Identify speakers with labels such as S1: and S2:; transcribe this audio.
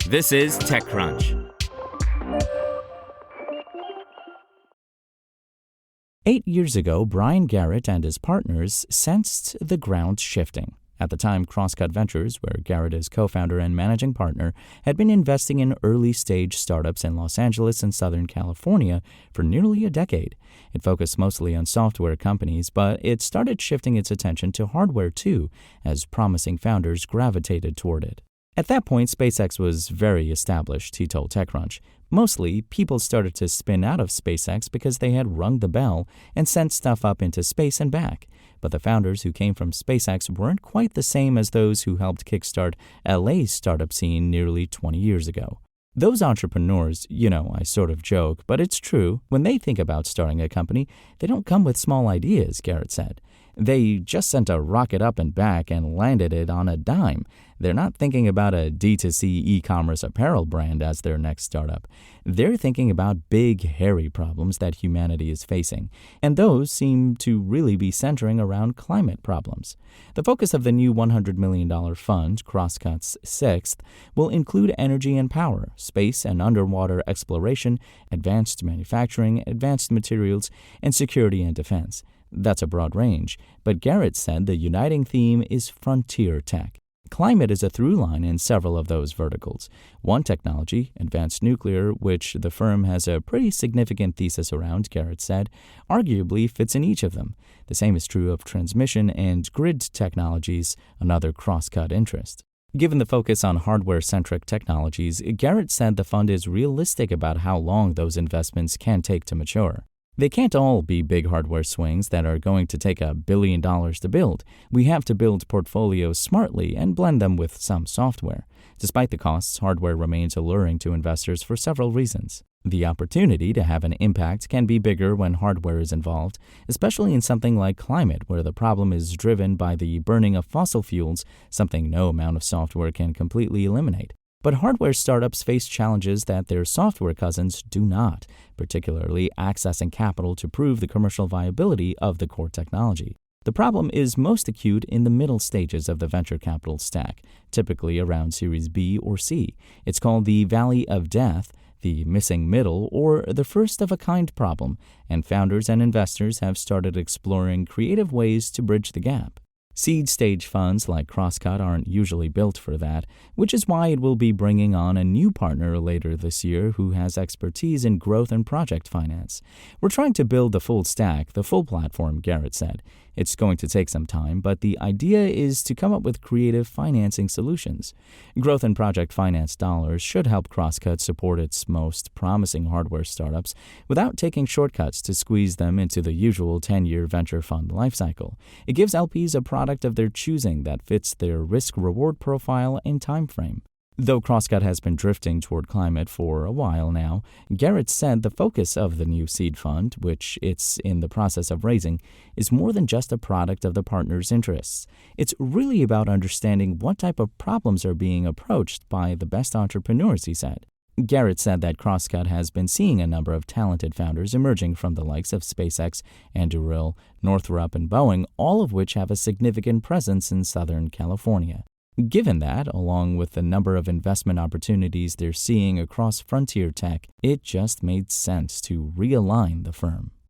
S1: This is TechCrunch.
S2: 8 years ago, Brian Garrett and his partners sensed the ground shifting. At the time, Crosscut Ventures, where Garrett is co-founder and managing partner, had been investing in early-stage startups in Los Angeles and Southern California for nearly a decade. It focused mostly on software companies, but it started shifting its attention to hardware too, as promising founders gravitated toward it. At that point, SpaceX was very established, he told TechCrunch. Mostly, people started to spin out of SpaceX because they had rung the bell and sent stuff up into space and back. But the founders who came from SpaceX weren't quite the same as those who helped kickstart LA's startup scene nearly 20 years ago. Those entrepreneurs, I sort of joke, but it's true, when they think about starting a company, they don't come with small ideas, Garrett said. They just sent a rocket up and back and landed it on a dime. They're not thinking about a D2C e-commerce apparel brand as their next startup. They're thinking about big, hairy problems that humanity is facing, and those seem to really be centering around climate problems. The focus of the new $100 million fund, Crosscut's sixth, will include energy and power, space and underwater exploration, advanced manufacturing, advanced materials, and security and defense. That's a broad range, but Garrett said the uniting theme is frontier tech. Climate is a through line in several of those verticals. One technology, advanced nuclear, which the firm has a pretty significant thesis around, Garrett said, arguably fits in each of them. The same is true of transmission and grid technologies, another Crosscut interest. Given the focus on hardware-centric technologies, Garrett said the fund is realistic about how long those investments can take to mature. They can't all be big hardware swings that are going to take $1 billion to build. We have to build portfolios smartly and blend them with some software. Despite the costs, hardware remains alluring to investors for several reasons. The opportunity to have an impact can be bigger when hardware is involved, especially in something like climate, where the problem is driven by the burning of fossil fuels, something no amount of software can completely eliminate. But hardware startups face challenges that their software cousins do not, particularly accessing capital to prove the commercial viability of the core technology. The problem is most acute in the middle stages of the venture capital stack, typically around Series B or C. It's called the Valley of Death, the missing middle, or the first-of-a-kind problem, and founders and investors have started exploring creative ways to bridge the gap. Seed stage funds like Crosscut aren't usually built for that, which is why it will be bringing on a new partner later this year who has expertise in growth and project finance. We're trying to build the full stack, the full platform, Garrett said. It's going to take some time, but the idea is to come up with creative financing solutions. Growth and project finance dollars should help Crosscut support its most promising hardware startups without taking shortcuts to squeeze them into the usual 10-year venture fund lifecycle. It gives LPs a product of their choosing that fits their risk-reward profile and time frame. Though Crosscut has been drifting toward climate for a while now, Garrett said the focus of the new seed fund, which it's in the process of raising, is more than just a product of the partners' interests. It's really about understanding what type of problems are being approached by the best entrepreneurs, he said. Garrett said that Crosscut has been seeing a number of talented founders emerging from the likes of SpaceX, Anduril, Northrop, and Boeing, all of which have a significant presence in Southern California. Given that, along with the number of investment opportunities they're seeing across frontier tech, it just made sense to realign the firm.